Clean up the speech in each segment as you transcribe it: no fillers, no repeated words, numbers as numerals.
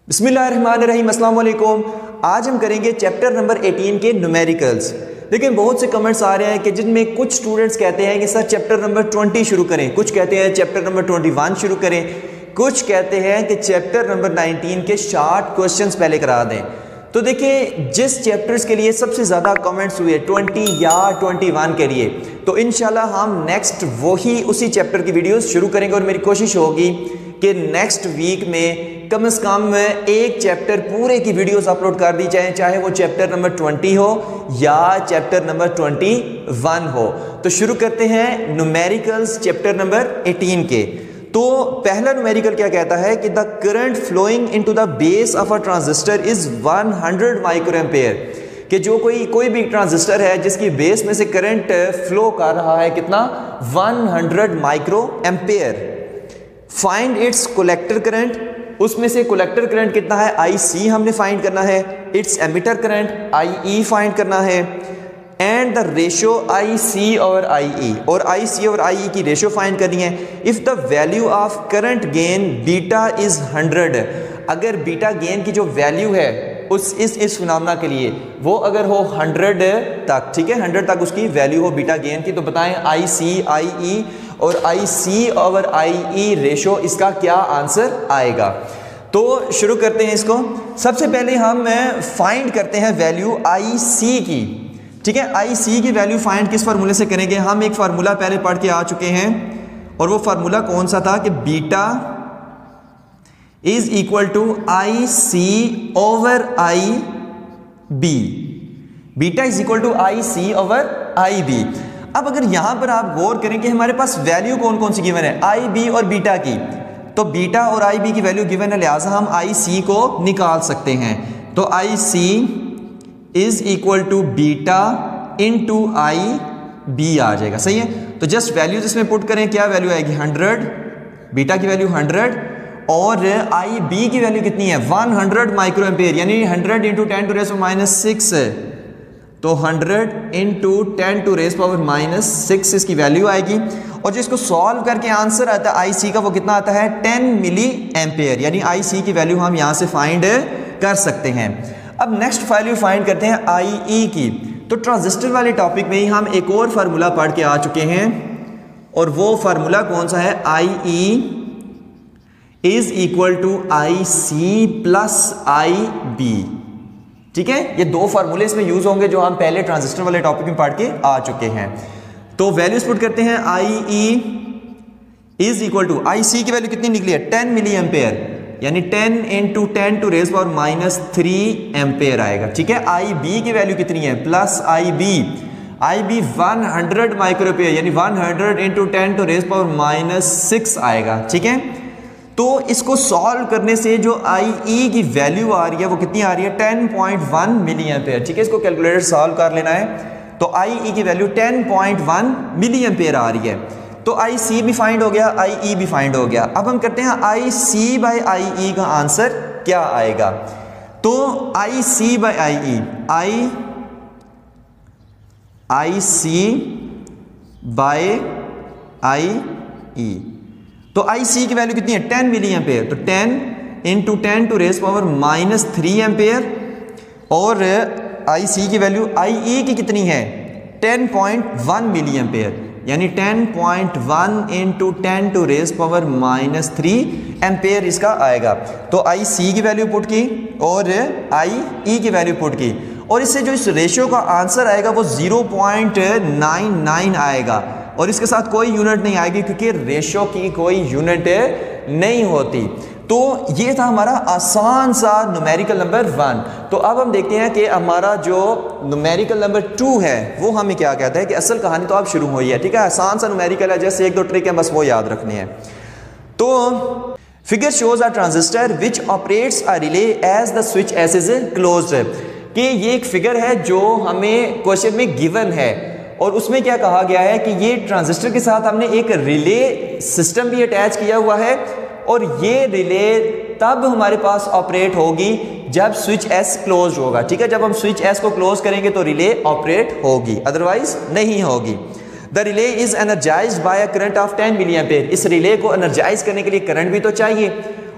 बिस्मिल्लाहिर्रहमानिर्रहीम, अस्सलाम वालेकुम। आज हम करेंगे चैप्टर नंबर 18 के न्यूमेरिकल्स। लेकिन बहुत से कमेंट्स आ रहे हैं कि जिनमें कुछ स्टूडेंट्स कहते हैं कि सर चैप्टर नंबर 20 शुरू करें, कुछ कहते हैं चैप्टर नंबर 21 शुरू करें, कुछ कहते हैं कि चैप्टर नंबर 19 के शार्ट क्वेश्चंस पहले करा दें। तो देखिए, जिस चैप्टर्स के लिए सबसे ज़्यादा कमेंट्स हुए 20 या 21 के लिए, तो इंशाल्लाह हम नेक्स्ट वही उसी चैप्टर की वीडियोस शुरू करेंगे और मेरी कोशिश होगी कि नेक्स्ट वीक में कम से कम एक चैप्टर पूरे की वीडियोस अपलोड कर दी जाए, चाहे वो चैप्टर नंबर 20 हो या चैप्टर नंबर 21 हो। तो शुरू करते हैं न्यूमेरिकल्स चैप्टर नंबर 18 के। तो पहला न्यूमेरिकल क्या कहता है कि the current flowing into the base of a transistor is 100 micro ampere. कि जो कोई भी ट्रांजिस्टर है जिसकी बेस में से करंट फ्लो कर रहा है कितना, 100 micro ampere. Find its collector current, उसमें से कलेक्टर करंट कितना है, IC हमने फाइंड करना है। It's emitter current IE find करना है। एंड द रेशियो IC और IE, और IC और IE की रेशियो फाइंड करनी है। If the value of current gain beta is 100, अगर बीटा गेन की जो वैल्यू है इस फिनोमेना के लिए वो अगर हो 100 तक, ठीक है, 100 तक उसकी वैल्यू हो बीटा गेन की, तो बताएं IC IE और IC और IE रेशो इसका क्या आंसर आएगा। तो शुरू करते हैं इसको। सबसे पहले हम फाइंड करते हैं वैल्यू IC की, ठीक है। IC की वैल्यू फाइंड किस फार्मूले से करेंगे, हम एक फार्मूला पहले पढ़ के आ चुके हैं, और वो फार्मूला कौन सा था कि beta is equal to IC over IB। Beta is equal to IC over IB। अब अगर यहां पर आप गौर करें कि हमारे पास वैल्यू कौन कौन सी गिवन है, IB और बीटा की, तो बीटा और IB की वैल्यू गिवन है, लिहाजा हम IC को निकाल सकते हैं। तो IC is equal to beta into IB आ जाएगा, सही है। तो जस्ट वैल्यूज इसमें पुट करें, क्या वैल्यू आएगी 100, बीटा की वैल्यू 100 और IB की वैल्यू कितनी है 100 माइक्रो एम्पेयर, यानी 100 इंटू 10 टू रेज़ पावर -6, तो 100 इंटू 10 टू रेज़ पावर -6 इसकी वैल्यू आएगी। और जो इसको सॉल्व करके आंसर आता है IC का, वो कितना आता है 10 मिली एम्पेयर, यानी IC की वैल्यू हम यहाँ से फाइंड कर सकते हैं। अब नेक्स्ट वैल्यू फाइंड करते हैं IE की। तो ट्रांजिस्टर वाले टॉपिक में ही हम एक और फार्मूला पढ़ के आ चुके हैं, और वो फार्मूला कौन सा है, IE is equal to IC plus IB, ठीक है। ये दो फार्मूले इसमें यूज होंगे जो हम पहले ट्रांजिस्टर वाले टॉपिक में पढ़ के आ चुके हैं। तो वैल्यूज पुट करते हैं, IE is equal to, IC की वैल्यू कितनी निकली है 10 मिली एम्पेयर, यानी 10 into 10 to raise power -3 ampere आएगा, ठीक है। IB की वैल्यू कितनी है प्लस IB 100 माइक्रो एम्पेयर, यानी 100 इंटू 10 टू रेज़ पावर -6 आएगा, ठीक है। तो इसको सॉल्व करने से जो IE की वैल्यू आ रही है वो कितनी आ रही है 10.1 मिली एम्पेयर, ठीक है। इसको कैलकुलेटर सॉल्व कर लेना है। तो IE की वैल्यू 10.1 मिली एम्पेयर आ रही है। तो IC भी फाइंड हो गया, IE भी फाइंड हो गया। अब हम करते हैं IC बाई IE का आंसर क्या आएगा। तो IC by IE, IC by IE, तो IC की वैल्यू कितनी है 10 मिली एम्पेयर, तो 10 into 10 to raise power -3 ampere, और IC की वैल्यू IE की कितनी है 10.1 मिली एम्पेयर, यानी 10.1 into 10 to raise power -3 ampere इसका आएगा। तो IC की वैल्यू पुट की और IE की वैल्यू पुट की, और इससे जो इस रेशियो का आंसर आएगा वो 0.99 आएगा, और इसके साथ कोई यूनिट नहीं आएगी क्योंकि रेशियो की कोई यूनिट नहीं होती। तो ये था हमारा आसान सा न्यूमेरिकल नंबर 1। तो अब हम देखते हैं कि हमारा जो न्यूमेरिकल नंबर 2 है वो हमें क्या कहता है, कि असल कहानी तो अब शुरू हुई है, ठीक है। आसान सा न्यूमेरिकल है, जैसे एक दो ट्रिक है, बस वो याद रखनी है। तो figure shows a transistor which operates a relay as the switch S is closed, कि ये एक फिगर है जो हमें क्वेश्चन में गिवन है, और उसमें क्या कहा गया है कि ये ट्रांजिस्टर के साथ हमने एक रिले सिस्टम भी अटैच किया हुआ है, और ये रिले तब हमारे पास ऑपरेट होगी जब स्विच S क्लोज होगा, ठीक है। जब हम स्विच S को क्लोज करेंगे तो रिले ऑपरेट होगी, अदरवाइज नहीं होगी। The relay is energised by a current of 10 milli ampere, इस रिले को एनर्जाइज करने के लिए करंट भी तो चाहिए,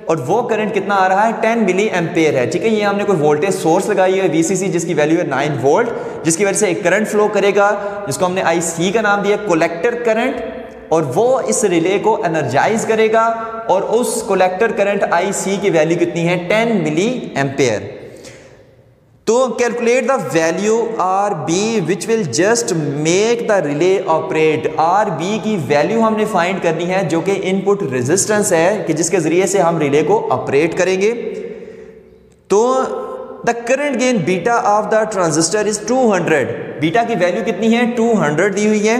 और वो करंट कितना आ रहा है 10 मिली एम्पेयर है। ठीक है, ये हमने कोई वोल्टेज सोर्स लगाई है वीसीसी जिसकी वैल्यू है 9 वोल्ट, जिसकी वजह से एक करंट फ्लो करेगा जिसको हमने IC का नाम दिया कलेक्टर करंट, और वो इस रिले को एनर्जाइज करेगा और उस कलेक्टर करंट IC की वैल्यू कितनी है 10 मिली एम्पेयर। तो calculate the value RB which will just make the relay operate. RB की वैल्यू हमने फाइंड करनी है जो कि इनपुट रेजिस्टेंस है कि जिसके जरिए से हम रिले को ऑपरेट करेंगे। तो the current gain beta of the transistor is 200। बीटा की वैल्यू कितनी है 200 दी हुई है।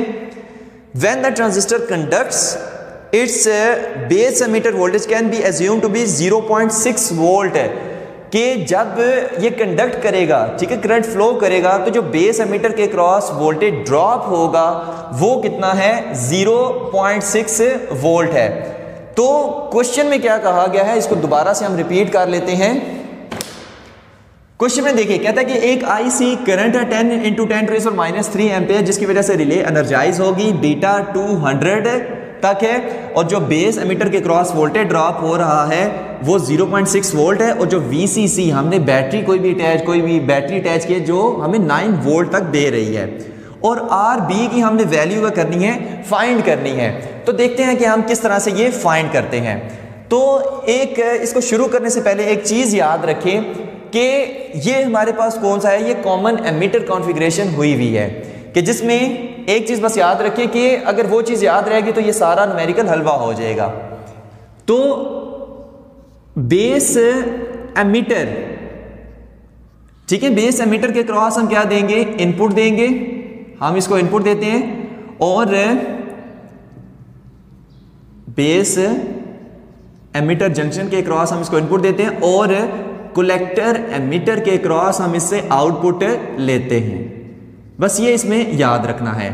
When the transistor conducts its base emitter voltage can be assume to be 0.6 volt है कि जब ये कंडक्ट करेगा, ठीक है, करंट फ्लो करेगा, तो जो बेस एमिटर के क्रॉस वोल्टेज ड्रॉप होगा वो कितना है 0.6 वोल्ट है। तो क्वेश्चन में क्या कहा गया है इसको दोबारा से हम रिपीट कर लेते हैं। क्वेश्चन में देखिए कहता है कि एक IC करंट है 10 × 10⁻³ एम्पेयर जिसकी वजह से रिले एनर्जाइज होगी, बीटा 200 तक है, और जो बेस एमिटर के क्रॉस वोल्टेज ड्रॉप हो रहा है वो 0.6 वोल्ट है, और जो VCC हमने बैटरी कोई भी बैटरी अटैच की है जो हमें 9 वोल्ट तक दे रही है, और RB की हमने वैल्यू का करनी है, फाइंड करनी है। तो देखते हैं कि हम किस तरह से ये फाइंड करते हैं। तो एक इसको शुरू करने से पहले एक चीज़ याद रखें कि ये हमारे पास कौन सा है, ये कॉमन एमिटर कॉन्फ़िगरेशन हुई हुई है कि जिसमें एक चीज़ बस याद रखें कि अगर वो चीज़ याद रहेगी तो ये सारा न्यूमेरिकल हलवा हो जाएगा। तो बेस एमिटर, ठीक है, बेस एमिटर के क्रॉस हम क्या देंगे, इनपुट देंगे, हम इसको इनपुट देते हैं, और बेस एमिटर जंक्शन के क्रॉस हम इसको इनपुट देते हैं, और कलेक्टर एमिटर के क्रॉस हम इससे आउटपुट लेते हैं। बस ये इसमें याद रखना है।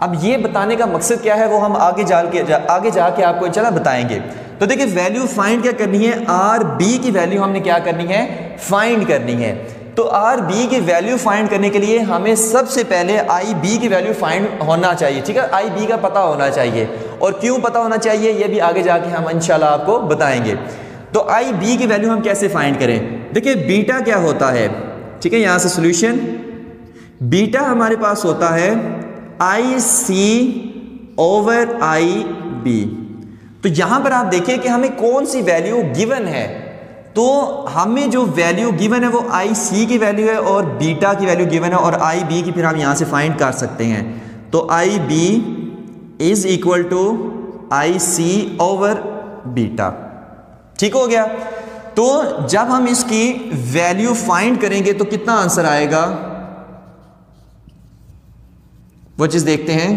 अब ये बताने का मकसद क्या है वो हम आगे जाके आपको चला बताएंगे। तो देखिए वैल्यू फाइंड क्या करनी है, RB की वैल्यू हमने क्या करनी है, फाइंड करनी है। तो RB की वैल्यू फाइंड करने के लिए हमें सबसे पहले IB की वैल्यू फाइंड होना चाहिए। ठीक है, IB का पता होना चाहिए, और क्यों पता होना चाहिए ये भी आगे जाके हम इंशाल्लाह आपको बताएंगे। तो IB की वैल्यू हम कैसे फाइंड करें, देखिए बीटा क्या होता है, ठीक है, यहां से सॉल्यूशन, बीटा हमारे पास होता है IC ओवर IB। तो यहां पर आप देखिए कि हमें कौन सी वैल्यू गिवन है, तो हमें जो वैल्यू गिवन है वो IC की वैल्यू है और बीटा की वैल्यू गिवन है, और IB की फिर हम यहां से फाइंड कर सकते हैं। तो IB is equal to IC over beta. ठीक हो गया। तो जब हम इसकी वैल्यू फाइंड करेंगे तो कितना आंसर आएगा वो चीज देखते हैं।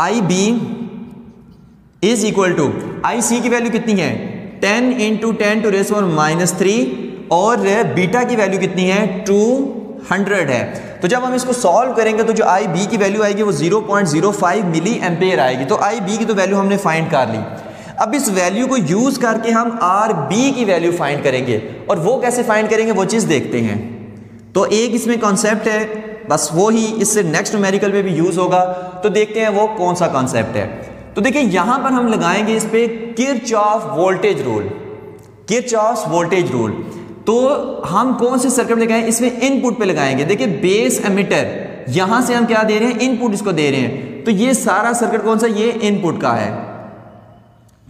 IB is equal to, IC की वैल्यू कितनी है 10 × 10⁻³ और बीटा की वैल्यू कितनी है 200 है। तो जब हम इसको सॉल्व करेंगे तो जो IB की वैल्यू आएगी वो 0.05 मिली एम्पेयर आएगी। तो IB की तो वैल्यू हमने फाइंड कर ली। अब इस वैल्यू को यूज करके हम RB की वैल्यू फाइंड करेंगे, और वो कैसे फाइंड करेंगे वो चीज देखते हैं। तो एक इसमें कॉन्सेप्ट है, बस वो ही इससे नेक्स्ट न्यूमेरिकल में भी यूज होगा। तो देखते हैं वो कौन सा कॉन्सेप्ट है। तो देखिए यहां पर हम लगाएंगे इस पे Kirchhoff voltage rule, Kirchhoff voltage rule. तो हम कौन से सर्किट में लगाएं, इसमें इनपुट पे लगाएंगे। देखिए बेस एमिटर, यहां से हम क्या दे रहे हैं, इनपुट इसको दे रहे हैं। तो ये सारा सर्किट कौन सा, ये इनपुट का है।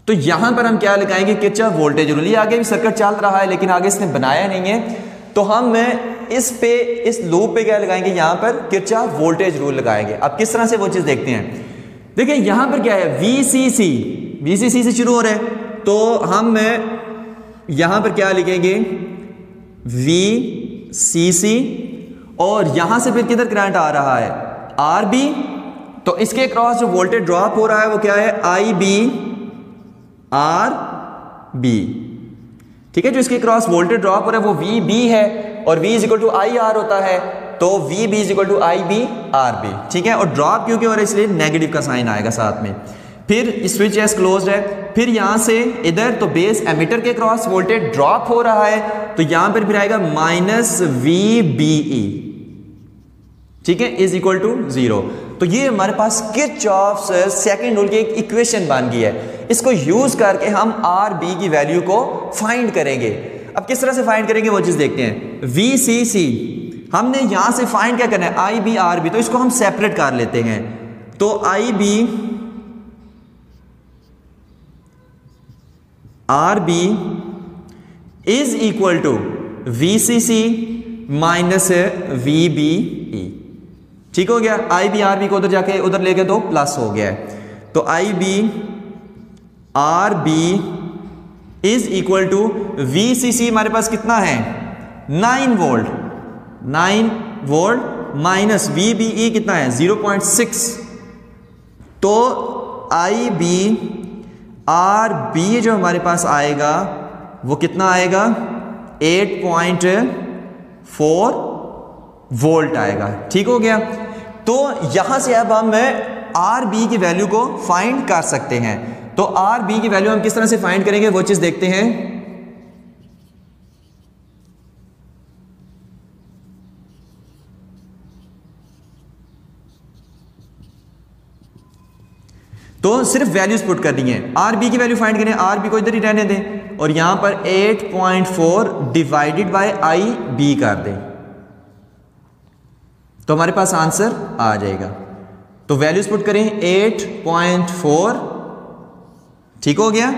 तो यहां पर हम क्या लगाएंगे, किरचॉफ वोल्टेज रूल। ये आगे भी सर्किट चल रहा है लेकिन आगे इसने बनाया नहीं है, तो हम इस लूप पे क्या लगाएंगे, यहां पर किरचॉफ वोल्टेज रूल लगाएंगे। अब किस तरह से वो चीज देखते हैं। देखिए यहां पर क्या है, VCC से शुरू हो रहा है, तो हम यहां पर क्या लिखेंगे VCC, और यहां से फिर किधर करंट आ रहा है RB। तो इसके क्रॉस जो वोल्टेज ड्रॉप हो रहा है वो क्या है IB RB। ठीक है, जो इसके क्रॉस वोल्टेज ड्रॉप हो रहा है वो VB है, और V = IR होता है, तो VB = IB RB। ठीक है, और ड्रॉप क्योंकि हो रहा है इसलिए नेगेटिव का साइन आएगा साथ में। फिर स्विच एस क्लोज्ड है, फिर यहां से इधर तो बेस एमिटर के क्रॉस वोल्टेज ड्रॉप हो रहा है, तो यहां पर फिर आएगा -VBE। ठीक है, इज इक्वल टू 0। तो ये हमारे पास किरचॉफ सेकंड रूल की एक इक्वेशन बन गई है। इसको यूज करके हम आर बी की वैल्यू को फाइंड करेंगे। अब किस तरह से फाइंड करेंगे वो चीज देखते हैं। वी सी सी हमने यहां से फाइंड क्या करना है, आई बी आर बी, तो इसको हम सेपरेट कर लेते हैं। तो I B R B is equal to V C C minus V B E. ठीक हो गया, आई बी आर बी को उधर जाके उधर लेके तो प्लस हो गया है। तो I B R B is equal to V C C हमारे पास कितना है 9 volt, 9 volt minus V B E कितना है 0.6। तो आई बी आर बी जो हमारे पास आएगा वो कितना आएगा 8.4 वोल्ट आएगा। ठीक हो गया, तो यहां से अब हम आर बी की वैल्यू को फाइंड कर सकते हैं। तो आर बी की वैल्यू हम किस तरह से फाइंड करेंगे वो चीज देखते हैं। तो सिर्फ वैल्यूज पुट करनी है, आर बी की वैल्यू फाइंड करें, आर बी को इधर ही रहने दें और यहां पर 8.4 डिवाइडेड बाय आई बी कर दें, तो हमारे पास आंसर आ जाएगा। तो वैल्यूज पुट करें 8.4, ठीक हो गया,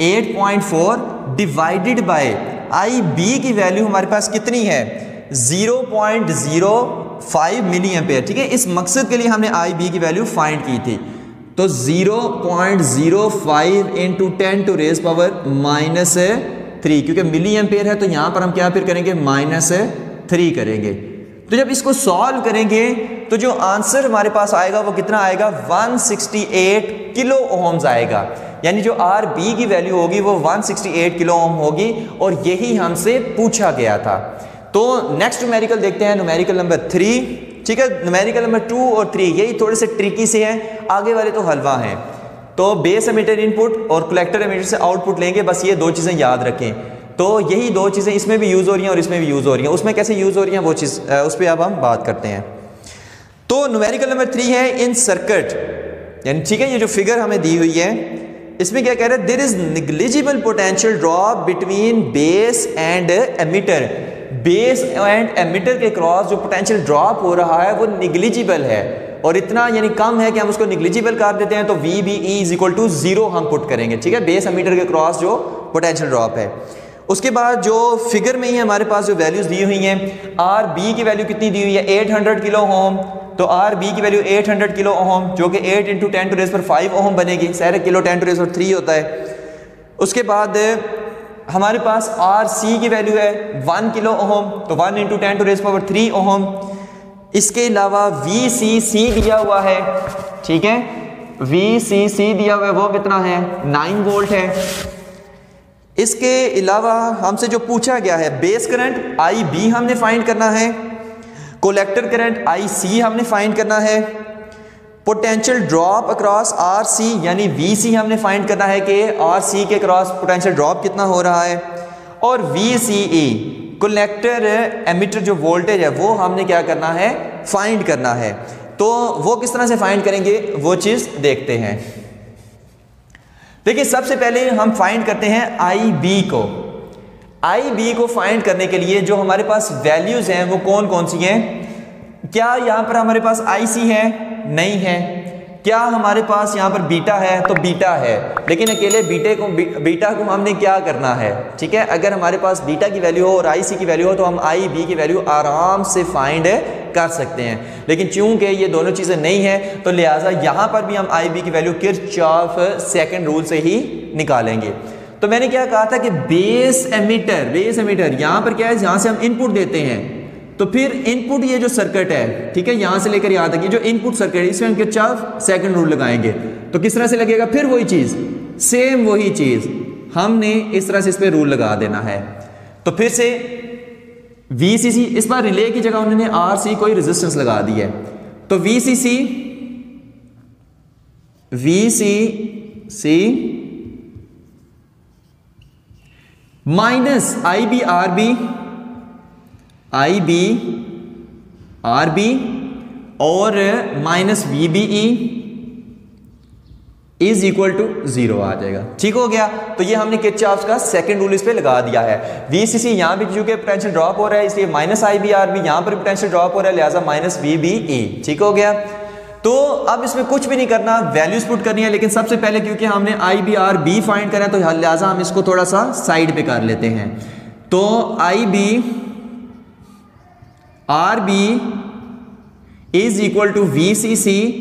8.4 डिवाइडेड बाय आई बी की वैल्यू हमारे पास कितनी है 0.05 मिली एम्पेयर। ठीक है, इस मकसद के लिए हमने आई बी की वैल्यू फाइंड की थी। तो 0.05 इंटू 10 टू रेज पावर -3, क्योंकि मिली एम्पेयर है तो यहां पर हम क्या फिर करेंगे -3 करेंगे। तो जब इसको सॉल्व करेंगे तो जो आंसर हमारे पास आएगा वो कितना आएगा 168 किलो ओम्स आएगा। यानी जो आर बी की वैल्यू होगी वो 168 किलो ओम होगी और यही हमसे पूछा गया था। तो नेक्स्ट न्यूमेरिकल देखते हैं, न्यूमेरिकल नंबर 3। ठीक है, न्यूमेरिकल नंबर 2 और 3 यही थोड़े से ट्रिकी से हैं, आगे वाले तो हलवा हैं। तो बेस एमिटर इनपुट और कलेक्टर एमिटर से आउटपुट लेंगे, बस ये 2 चीज़ें याद रखें। तो यही 2 चीज़ें इसमें भी यूज़ हो रही हैं और इसमें भी यूज़ हो रही हैं। उसमें कैसे यूज़ हो रही हैं वो चीज़ उस पर अब हम बात करते हैं। तो न्यूमेरिकल नंबर 3 है इन सर्किट, यानी ठीक है ये जो फिगर हमें दी हुई है इसमें क्या कह रहा है, there is negligible potential drop between base and emitter. Base and emitter के क्रॉस जो पोटेंशियल ड्रॉप हो रहा है वो निग्लिजिबल है और इतना यानी कम है कि हम उसको निग्लिजिबल कर देते हैं। तो V B E is equal to 0 हम पुट करेंगे। ठीक है, बेस एमिटर के क्रॉस जो पोटेंशियल ड्रॉप है। उसके बाद जो फिगर में ही हमारे पास जो वैल्यूज दी हुई हैं, आर बी की वैल्यू कितनी दी हुई है 800 किलो ओम। तो आर बी की वैल्यू 800 किलो ओम जो कि 8 इंटू 10 टू रेज पर 5 ओम बनेगी, सारे किलो 10 टू रेज पर 3 होता है। उसके बाद हमारे पास आर सी की वैल्यू है 1 किलो ओम, तो 1 इंटू 10 टू रेज पावर 3 ओम। इसके अलावा वी सी सी दिया हुआ है, ठीक है, वी सी सी दिया हुआ है वो कितना है 9 वोल्ट है। इसके अलावा हमसे जो पूछा गया है बेस करंट आई बी हमने फाइंड करना है, कलेक्टर करंट आई सी हमने फाइंड करना है, potential drop across R C यानी वी सी हमने फाइंड करना है कि आर सी के क्रॉस पोटेंशियल ड्रॉप कितना हो रहा है, और V C E collector emitter जो वोल्टेज है वो हमने क्या करना है फाइंड करना है। तो वो किस तरह से फाइंड करेंगे वो चीज देखते हैं। देखिए सबसे पहले हम फाइंड करते हैं आई बी को। आई बी को फाइंड करने के लिए जो हमारे पास वैल्यूज हैं वो कौन कौन सी हैं। क्या यहां पर हमारे पास आई सी है, नहीं है। क्या हमारे पास यहां पर बीटा है, तो बीटा है, लेकिन अकेले बीटा को हमने क्या करना है। ठीक है, अगर हमारे पास बीटा की वैल्यू हो और आई सी की वैल्यू हो तो हम आई बी की वैल्यू आराम से फाइंड कर सकते हैं, लेकिन चूंकि ये दोनों चीजें नहीं है तो लिहाजा यहां पर भी हम आई बी की वैल्यू किरचॉफ सेकंड रूल से ही निकालेंगे। तो मैंने क्या कहा था कि बेस एमिटर यहां पर क्या है, यहां से हम इनपुट देते हैं, तो फिर इनपुट ये जो सर्किट है, ठीक है, यहां से लेकर यहां तक ये जो इनपुट सर्किट है इसमें हम किरचॉफ सेकंड रूल लगाएंगे। तो किस तरह से लगेगा, फिर वही चीज, सेम वही चीज हमने इस तरह से इस पर रूल लगा देना है। तो फिर से वीसीसी, इस बार रिले की जगह उन्होंने आरसी कोई रेजिस्टेंस लगा दी है, तो VCC minus I B R B और minus V B E is equal to 0 आ जाएगा। ठीक हो गया। तो ये हमने किरचॉफ का सेकंड रूल इस पे लगा दिया है। VCC यहाँ भी चूंकि पोटेंशियल ड्रॉप हो रहा है इसलिए माइनस IBR भी यहाँ पर पोटेंशियल ड्रॉप हो रहा है, लिहाजा माइनस VBE। ठीक हो गया। तो अब इसमें कुछ भी नहीं करना, वैल्यूज पुट करनी है, लेकिन सबसे पहले क्योंकि हमने IBRB फाइंड करना है तो लिहाजा हम इसको थोड़ा सा साइड पे कर लेते हैं। तो IBRB is equal to VCC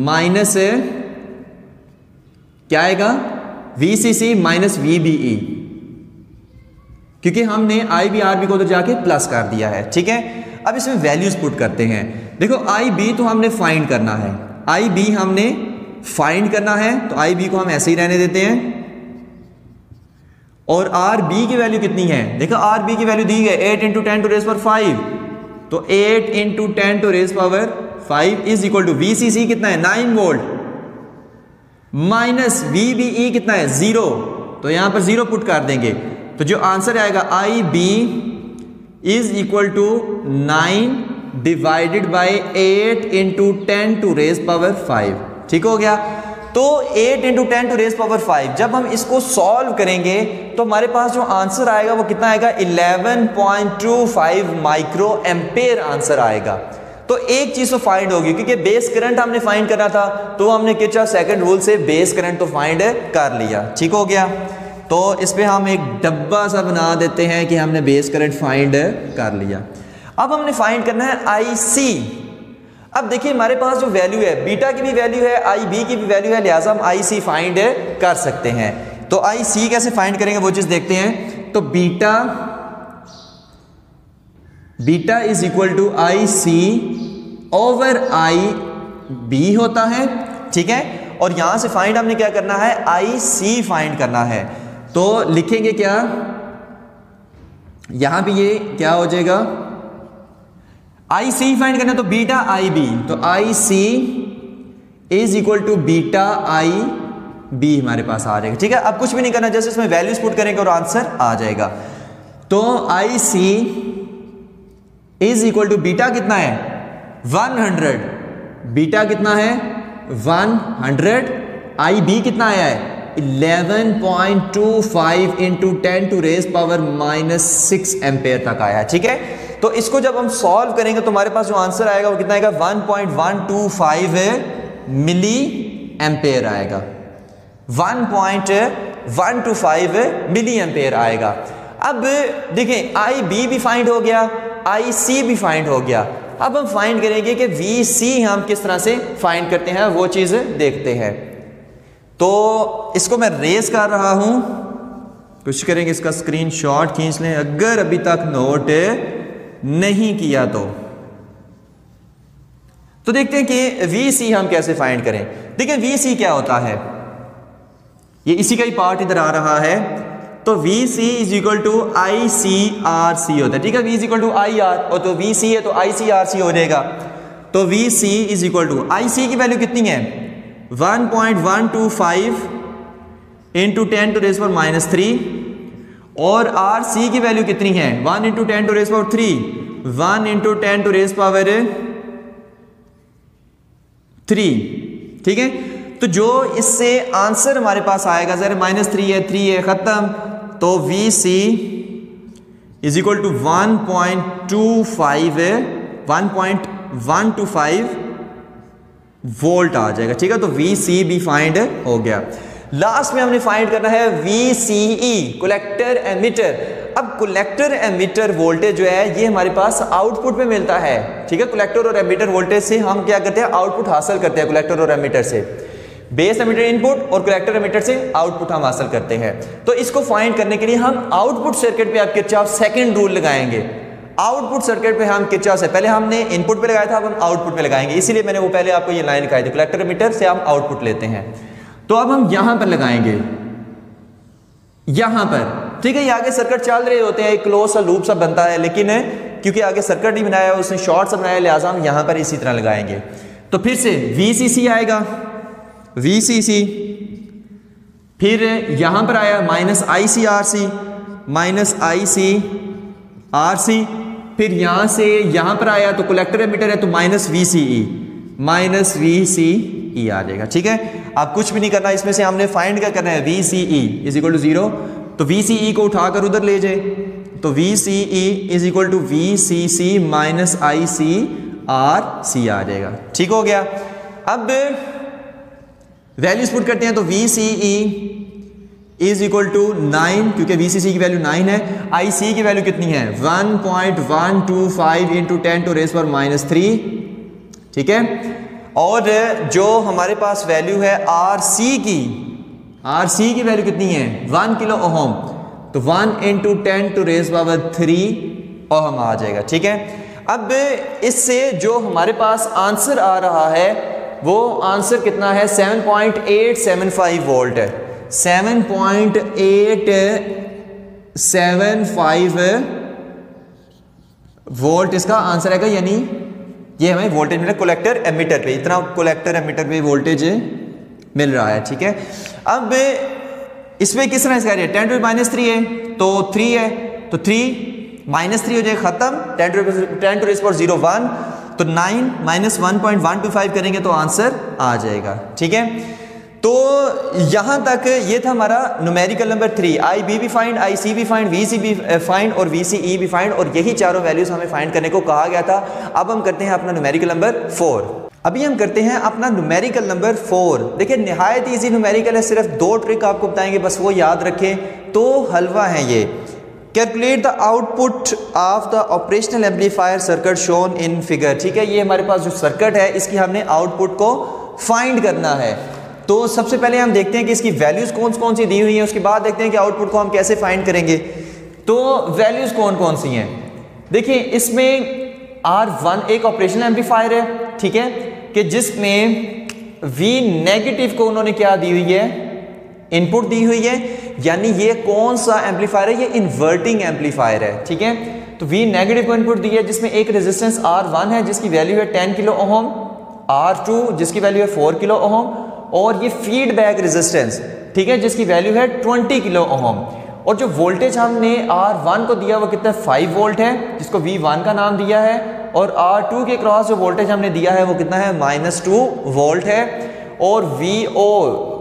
minus क्या आएगा, VCC माइनस VBE, क्योंकि हमने IBRB को तो जाके प्लस कर दिया है। ठीक है। अब इसमें वैल्यूज पुट करते हैं। देखो IB तो हमने फाइंड करना है, IB हमने फाइंड करना है, तो IB को हम ऐसे ही रहने देते हैं। और RB की वैल्यू कितनी है, देखो RB की वैल्यू दी है 8 इंटू 10 टू रेज पावर 5, तो 8 into 10 to raise power 5 is equal to VCC कितना है 9 वोल्ट माइनस VBE कितना है 0, तो यहां पर 0 पुट कर देंगे। तो जो आंसर आएगा IB is equal to 9 divided by 8 into 10 to raise power 5। ठीक हो गया। तो 8 इंटू 10 टू रेज पावर 5 जब हम इसको सॉल्व करेंगे तो हमारे पास जो आंसर आएगा वो कितना आएगा 11.25 माइक्रो एम्पेयर आंसर आएगा। तो एक चीज तो फाइंड होगी, क्योंकि बेस करंट हमने फाइंड करना था तो हमने किरचॉफ सेकंड रूल से बेस करंट तो फाइंड कर लिया। ठीक हो गया। तो इस पे हम एक डब्बा सा बना देते हैं कि हमने बेस करंट फाइंड कर लिया। अब हमने फाइंड करना है IC। अब देखिए हमारे पास जो वैल्यू है, बीटा की भी वैल्यू है, IB की भी वैल्यू है, लिहाजा हम IC फाइंड कर सकते हैं। तो IC कैसे फाइंड करेंगे वो चीज देखते हैं। तो beta is equal to IC over IB होता है। ठीक है। और यहां से फाइंड हमने क्या करना है, IC फाइंड करना है। तो लिखेंगे क्या, यहां पे ये क्या हो जाएगा, IC फाइंड करना, तो बीटा IB, तो IC is equal to beta IB हमारे पास आ जाएगा। ठीक है। अब कुछ भी नहीं करना, जैसे इसमें वैल्यूज पुट करेंगे और आंसर आ जाएगा। तो IC is equal to beta कितना है 100, बीटा कितना है 100, IB कितना आया है 11.25 into 10 to raise power minus 6 ampere तक आया है। ठीक है। तो इसको जब हम सॉल्व करेंगे तो हमारे पास जो आंसर आएगा वो कितना आएगा 1.125 मिली एम्पेयर आएगा, 1.125 मिली एम्पेयर आएगा। अब देखें IB भी फाइंड हो गया, IC भी फाइंड हो गया। अब हम फाइंड करेंगे कि VC हम किस तरह से फाइंड करते हैं, वो चीज देखते हैं। तो इसको मैं रेज कर रहा हूं, कोशिश करेंगे इसका स्क्रीनशॉट खींच लें अगर अभी तक नोट नहीं किया तो देखते हैं कि VC हम कैसे फाइंड करें। देखिए VC क्या होता है, ये इसी का ही पार्ट इधर आ रहा है। तो VC is equal to ICRC होता है। ठीक है। V is equal to IR और तो VC है तो ICRC हो जाएगा। तो VC is equal to IC की वैल्यू कितनी है 1.125 into 10 to raise power minus 3 और RC की वैल्यू कितनी है 1 into 10 to raise power 3, 1 into 10 to raise power 3। ठीक है। तो जो इससे आंसर हमारे पास आएगा, जरा माइनस 3 है 3 है खत्म, तो VC is equal to 1.125 volt आ जाएगा। ठीक है। तो VC भी फाइंड हो गया। लास्ट में हमने फाइंड करना है VCE, कलेक्टर एमिटर। अब कलेक्टर एमिटर वोल्टेज जो है ये हमारे पास आउटपुट में मिलता है। ठीक है। कलेक्टर और एमिटर वोल्टेज से हम क्या करते हैं, आउटपुट हासिल करते हैं। कलेक्टर और एमिटर से बेस एमिटर इनपुट और कलेक्टर एमिटर से आउटपुट हम हासिल करते हैं। तो इसको फाइंड करने के लिए हम आउटपुट सर्किट पे आप किरचॉफ सेकंड रूल लगाएंगे। आउटपुट सर्किट पे हम किरचॉफ से पहले हमने इनपुट पे लगाया था, अब हम आउटपुट पे लगाएंगे, इसीलिए मैंने वो पहले आपको ये लाइन दिखाई थी। कलेक्टर एमिटर से हम आउटपुट लेते हैं, तो अब हम यहां पर लगाएंगे, यहां पर। ठीक है। ये आगे सर्किट चल रहे होते हैं, एक क्लोज सा लूप सा बनता है, लेकिन क्योंकि आगे सर्किट नहीं बनाया उसने शॉर्ट सा बनाया, लिहाजा हम यहां पर इसी तरह लगाएंगे। तो फिर से VCC आएगा, VCC, फिर यहां पर आया माइनस ICRC, माइनस ICRC, फिर यहां से यहां पर आया तो कलेक्टर एमिटर है तो माइनस VCE, माइनस VCE आ जाएगा। ठीक है। आप कुछ भी नहीं करना, इसमें से हमने फाइंड क्या करना है, VCE इज इक्वल टू 0। तो VCE को उठाकर उधर ले जाए, तो VCE is equal to VCC minus ICRC आ जाएगा। ठीक हो गया। अब वैल्यूज पुट करते हैं, तो VCE इज इक्वल टू 9, क्योंकि VCC की वैल्यू 9 है। IC की वैल्यू कितनी है, 1.125 इंटू 10 टू रेज़ पावर -3। ठीक है। और जो हमारे पास वैल्यू है RC की वैल्यू कितनी है, 1 किलो ओहम, तो 1 into 10 to raise power 3 ohm आ जाएगा। ठीक है। अब इससे जो हमारे पास आंसर आ रहा है वो आंसर कितना है, 7.875 वोल्ट है। 7.875 वोल्ट इसका आंसर आएगा, यानी ये हमें वोल्टेज मिला कलेक्टर एमिटर पे, इतना कलेक्टर एमिटर पे वोल्टेज मिल रहा है। ठीक है। अब इसमें किस तरह से 10 टू -3 है, तो 3 है, तो 3 -3 हो जाएगा खत्म, 10 टू रेज़ पावर 0 1, तो 9 माइनस 1.125 करेंगे तो आंसर आ जाएगा। ठीक है। तो यहां तक ये था हमारा न्यूमेरिकल नंबर 3। IB भी फाइंड, IC भी फाइंड, VC भी फाइंड और VCE भी फाइंड, और यही चारों वैल्यूज हमें फाइंड करने को कहा गया था। अब हम करते हैं अपना न्यूमेरिकल नंबर 4। अभी हम करते हैं अपना न्यूमेरिकल नंबर 4। देखिए निहायत इजी न्यूमेरिकल है, सिर्फ 2 ट्रिक आपको बताएंगे, बस वो याद रखें तो हलवा है ये। Calculate the output of the operational amplifier circuit shown in figure. ठीक है। ये हमारे पास जो सर्किट है इसकी हमने आउटपुट को फाइंड करना है। तो सबसे पहले हम देखते हैं कि इसकी वैल्यूज कौन सी दी हुई हैं, उसके बाद देखते हैं कि आउटपुट को हम कैसे फाइंड करेंगे। तो वैल्यूज कौन सी हैं, देखिए इसमें R1 एक ऑपरेशनल एम्पलीफायर है। ठीक है। कि जिसमें V नेगेटिव को उन्होंने क्या दी हुई है, इनपुट दी हुई है, यानी ये कौन सा एम्पलीफायर है, ये इन्वर्टिंग एम्पलीफायर है। ठीक है। तो V नेगेटिव को इनपुट दी है, जिसमें एक रेजिस्टेंस R1 है जिसकी वैल्यू है 10 किलो ओहम, R2 जिसकी वैल्यू है 4 किलो ओहम, और ये फीडबैक रेजिस्टेंस, ठीक है, जिसकी वैल्यू है 20 किलो ओहम। और जो वोल्टेज हमने R1 को दिया वो कितना 5 वोल्ट है, जिसको V1 का नाम दिया है, और R2 के क्रॉस जो वोल्टेज हमने दिया है वो कितना है, -2 वोल्ट है। और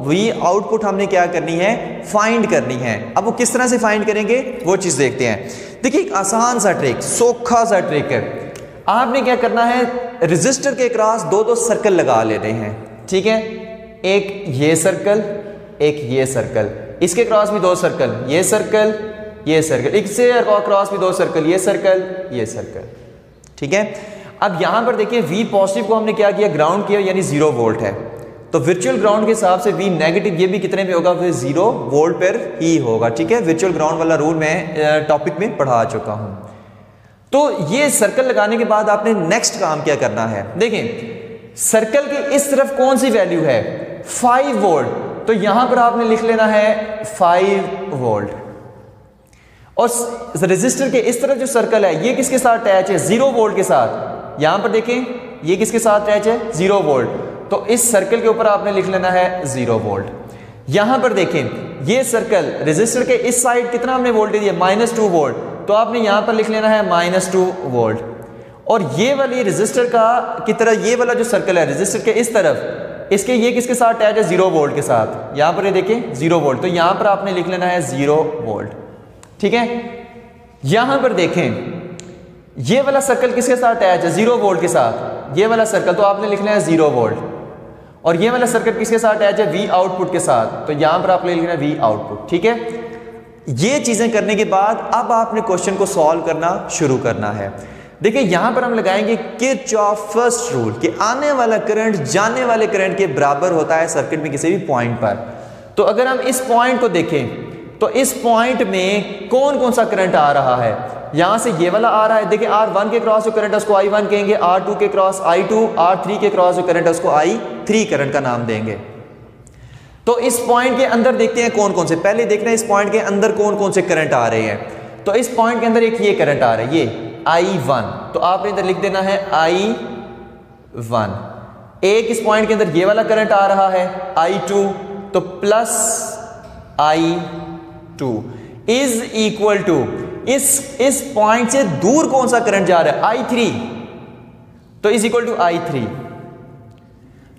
V आउटपुट हमने क्या करनी है, फाइंड करनी है। अब वो किस तरह से फाइंड करेंगे वो चीज़ देखते हैं। देखिए एक आसान सा ट्रिक, सोखा सा ट्रिक है। आपने क्या करना है, रजिस्टर के क्रॉस 2 सर्कल लगा लेने हैं। ठीक है। एक ये सर्कल, एक ये सर्कल, इसके क्रॉस भी 2 सर्कल, ये सर्कल, ये सर्कल, इससे क्रॉस भी 2 सर्कल, ये सर्कल, ये सर्कल। ठीक है। अब यहां पर देखिए V पॉजिटिव को हमने क्या किया, ग्राउंड किया, यानी 0 वोल्ट है। तो वर्चुअल ग्राउंड के हिसाब से V नेगेटिव ये भी कितने पे होगा, फिर 0 वोल्ट पर ही होगा। ठीक है। वर्चुअल ग्राउंड वाला रूल मैं टॉपिक में पढ़ा चुका हूं। तो ये सर्कल लगाने के बाद आपने नेक्स्ट काम क्या करना है, देखिए सर्कल के इस तरफ कौन सी वैल्यू है, 5 वोल्ट, तो यहां पर आपने लिख लेना है 5 वोल्ट। और रेजिस्टर के इस तरफ जो सर्कल है ये किसके साथ अटैच है, 0 वोल्ट के साथ। यहां पर देखें ये किसके साथ अटैच है, 0 वोल्ट, तो इस सर्कल के ऊपर आपने लिख लेना है 0 वोल्ट। यहां पर देखें ये सर्कल रेजिस्टर के इस साइड कितना हमने वोल्टेज दिया, -2 वोल्ट, तो आपने यहां पर लिख लेना है -2 वोल्ट। और ये वाली रेजिस्टर का की तरह ये वाला जो सर्कल है रेजिस्टर के इस तरफ, इसके ये किसके साथ अटैच है, 0 वोल्ट के साथ। यहां पर ये देखें 0 वोल्ट, तो यहां पर आपने लिख लेना है 0 वोल्ट। ठीक है। यहां पर देखें ये वाला सर्कल किसके साथ अटैच है, 0 वोल्ट के साथ, ये वाला सर्कल, तो आपने लिखना है 0 वोल्ट। और ये वाला सर्कल किसके साथ अटैच है, V आउटपुट के साथ, तो यहां पर आपने लिखना है V आउटपुट। ठीक है। ये चीजें करने के बाद अब आपने क्वेश्चन को सॉल्व करना शुरू करना है। देखिए यहां पर हम लगाएंगे किरचॉफ फर्स्ट रूल कि आने वाला करंट जाने वाले करंट के बराबर होता है सर्किट में किसी भी पॉइंट पर। तो अगर हम इस पॉइंट को देखें तो इस पॉइंट में कौन कौन सा करंट आ रहा है, यहां से ये वाला आ रहा है। देखिए R1 के क्रॉस जो करंट है उसको I1 कहेंगे, R2 के क्रॉस I2, R3 के क्रॉस जो करंट है उसको I3 करंट का नाम देंगे। तो इस पॉइंट के अंदर देखते हैं कौन कौन से, पहले देखना है इस पॉइंट के अंदर कौन कौन से करंट आ रहे हैं। तो इस पॉइंट के अंदर एक ये करंट आ रहा है, ये I1, तो आपने इधर लिख देना है I1। एक इस पॉइंट के अंदर ये वाला करंट आ रहा है I2, तो plus I2 is equal to इस पॉइंट से दूर कौन सा करंट जा रहा है I3, तो इज इक्वल टू I3।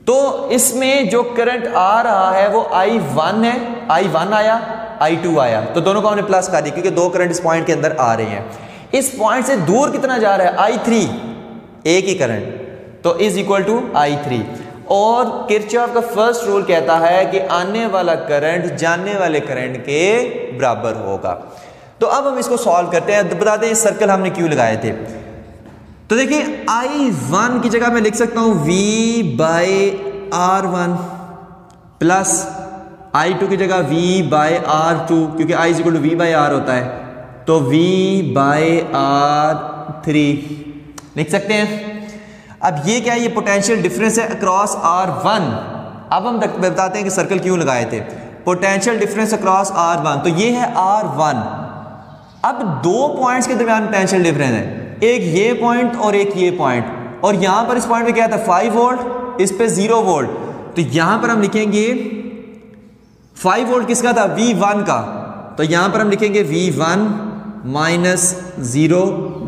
तो इसमें जो करंट आ रहा है वो I1 है, I1 आया, I2 आया, तो दोनों को हमने प्लस कर दिया क्योंकि दो करंट इस पॉइंट के अंदर आ रहे हैं। इस पॉइंट से दूर कितना जा रहा है? I3, एक ही करंट, तो इज इक्वल टू I3। और किरचॉफ का फर्स्ट रूल कहता है कि आने वाला करंट जाने वाले करंट के बराबर होगा। तो अब हम इसको सॉल्व करते हैं। बताते हैं इस सर्कल हमने क्यों लगाए थे। तो देखिए I1 की जगह मैं लिख सकता हूं V/R1 प्लस I2 की जगह V/R2, क्योंकि I is equal to V/R होता है, तो V/R3 लिख सकते हैं। अब ये क्या है? ये पोटेंशियल डिफरेंस है अक्रॉस R1। अब हम बताते हैं कि सर्कल क्यों लगाए थे। पोटेंशियल डिफरेंस अक्रॉस R1, तो ये है R1। अब दो पॉइंट्स के दरमियान पोटेंशियल डिफरेंस है, एक ये पॉइंट और एक ये पॉइंट, और यहां पर इस पॉइंट पे क्या था? 5 वोल्ट, इस पे 0 वोल्ट। तो यहां पर हम लिखेंगे 5 वोल्ट किसका था? V1 का। तो यहां पर हम लिखेंगे V1 minus 0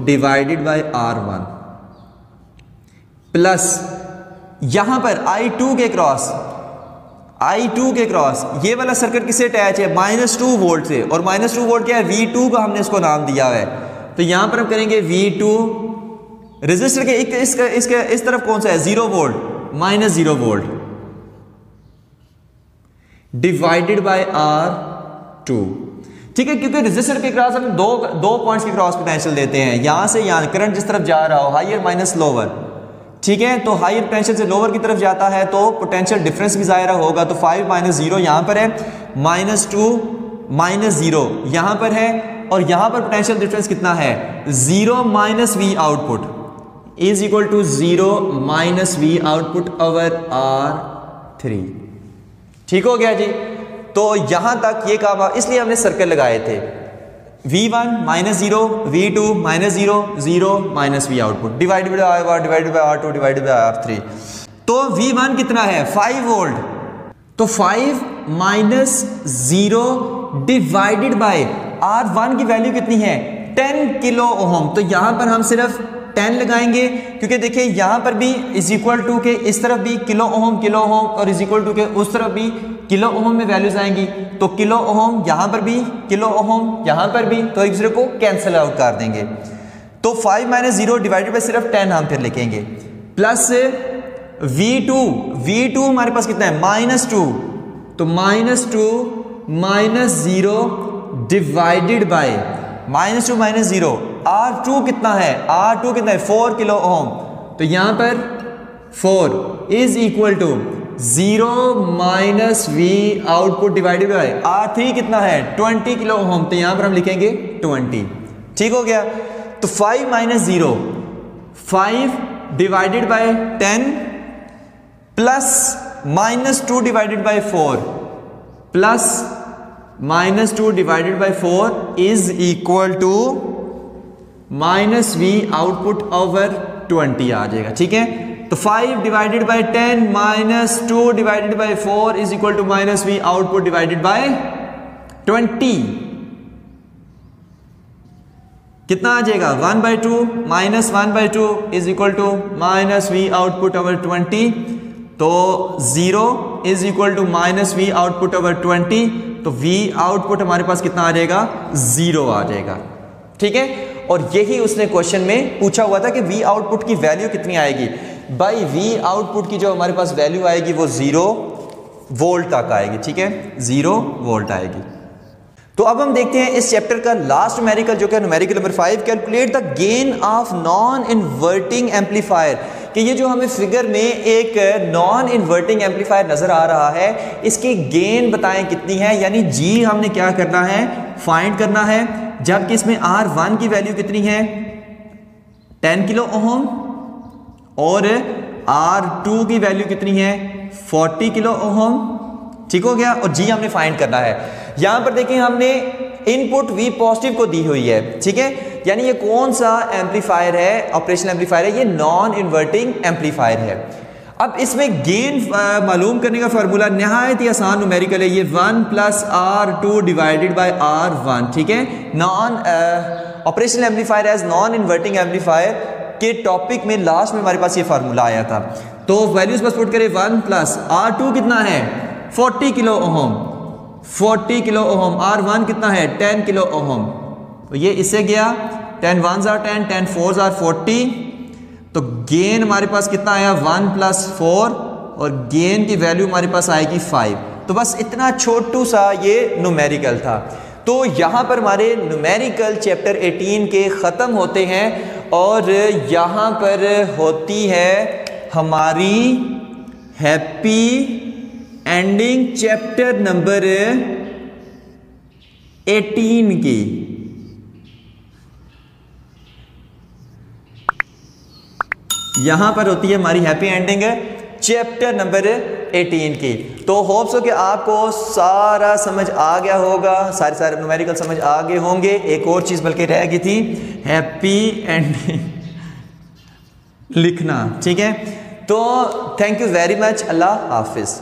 divided by R1 plus यहां पर I2 के क्रॉस ये वाला सर्किट किससे अटैच है? -2 वोल्ट से, और -2 वोल्ट क्या है? V2 का हमने इसको नाम दिया है। तो यहां पर हम करेंगे V2 रेजिस्टर के इसके इस तरफ कौन सा है? 0 volt, -0 volt divided by R2। ठीक है, क्योंकि रेजिस्टर के क्रॉस हम दो पॉइंट्स के क्रॉस पोटेंशियल देते हैं, यहां से यहां करंट जिस तरफ जा रहा हो, हायर माइनस लोअर। ठीक है, तो हायर पोटेंशियल से लोअर की तरफ जाता है तो पोटेंशियल डिफरेंस भी ज़ाहिर होगा। तो 5 - 0 यहां पर है, -2 -0 यहां पर है, और यहां पर पोटेंशियल डिफरेंस कितना है? 0 - V output is equal to 0 - V output over R3। ठीक हो गया जी। तो यहां तक ये काम, इसलिए हमने सर्कल लगाए थे। V1 -0, V2 -0, 0 - V output divided bye R1 divided by R2 divided by R3। तो V1 कितना है? 5 वोल्ट, तो 5 - 0 डिवाइडेड बाय R1 की वैल्यू कितनी है? 10 किलो ओम। तो यहां पर हम सिर्फ 10 लगाएंगे, क्योंकि देखिए यहां पर भी इज इक्वल टू के इस तरफ भी किलो ओम और इज इक्वल टू के उस तरफ भी किलो ओम में वैल्यूज आएंगी। तो किलो ओम यहां पर भी, किलो ओम यहां पर भी, तो एक दूसरे को कैंसिल आउट कर देंगे। तो 5 - 0 डिवाइडेड बाय सिर्फ 10 हम फिर लिखेंगे, प्लस V2 हमारे पास कितना है? -2, तो -2 - 0 डिवाइडेड बाय -2 - 0 R2 कितना है? R2 कितना है? 4 किलो ओम। तो यहां पर 4 is equal to 0 - V output divided by R3 कितना है? 20 किलो ओम। तो यहां पर हम लिखेंगे 20। ठीक हो गया। तो 5 - 0 5 divided by 10 plus -2 divided by 4 plus -2 divided by 4 is equal to -V output over 20 आ जाएगा। ठीक है, तो 5 divided by 10 -2 divided by 4 is equal to -V output divided by 20। कितना आ जाएगा? 1/2 -1/2 is equal to -V output over 20। तो 0 is equal to -V output over 20। तो V आउटपुट हमारे पास कितना आ जाएगा? 0 आ जाएगा। ठीक है, और यही उसने क्वेश्चन में पूछा हुआ था कि V आउटपुट की वैल्यू कितनी आएगी। भाई V आउटपुट की जो हमारे पास वैल्यू आएगी वो 0 वोल्ट तक आएगी। ठीक है, 0 वोल्ट आएगी। तो अब हम देखते हैं इस चैप्टर का लास्ट न्यूमेरिकल जो कि numerical number 5, calculate the gain of non inverting amplifier. कि ये जो हमें फिगर में एक नॉन इन्वर्टिंग एम्पलीफायर नजर आ रहा है, इसकी गेन बताएं कितनी है। यानी G हमने क्या करना है? फाइंड करना है, जबकि इसमें R1 की वैल्यू कितनी है? 10 किलो ओम, और R2 की वैल्यू कितनी है? 40 किलो ओम। ठीक हो गया, और G हमने फाइंड करना है। यहां पर देखिए हमने इनपुट V पॉजिटिव को दी हुई है। ठीक है, यानी ये कौन सा एम्पलीफायर है? ऑपरेशनल एम्पलीफायर है, ये नॉन इन्वर्टिंग एम्पलीफायर है। अब इसमें गेन मालूम करने का फार्मूला नहायत ही आसान न्यूमेरिकल है। ये 1 + R2 डिवाइडेड बाय R1। ठीक है, non operational amplifier as non inverting amplifier के टॉपिक में लास्ट में हमारे पास ये फार्मूला आया था। तो वैल्यूज बस पुट करें 1 प्लस R2 कितना है 40 kilo ohm, 40 kilo ohm, R1 कितना है 10 किलो ओहम। तो ये इससे गया 10 1s are 10, 10 4s are 40। तो गेन हमारे पास कितना आया 1 प्लस 4 और गेन की वैल्यू हमारे पास आएगी 5। तो बस इतना छोटू सा ये न्यूमेरिकल था। तो यहाँ पर हमारे न्यूमेरिकल चैप्टर 18 के ख़त्म होते हैं और यहाँ पर होती है हमारी हैप्पी एंडिंग चैप्टर नंबर 18 की। यहां पर होती है हमारी हैप्पी एंडिंग चैप्टर नंबर 18 की। तो होप्स हो कि आपको सारा समझ आ गया होगा, सारे न्यूमेरिकल समझ आ गए होंगे। एक और चीज़ बल्कि रह गई थी, हैप्पी एंडिंग लिखना। ठीक है, तो थैंक यू वेरी मच, अल्लाह हाफिज़।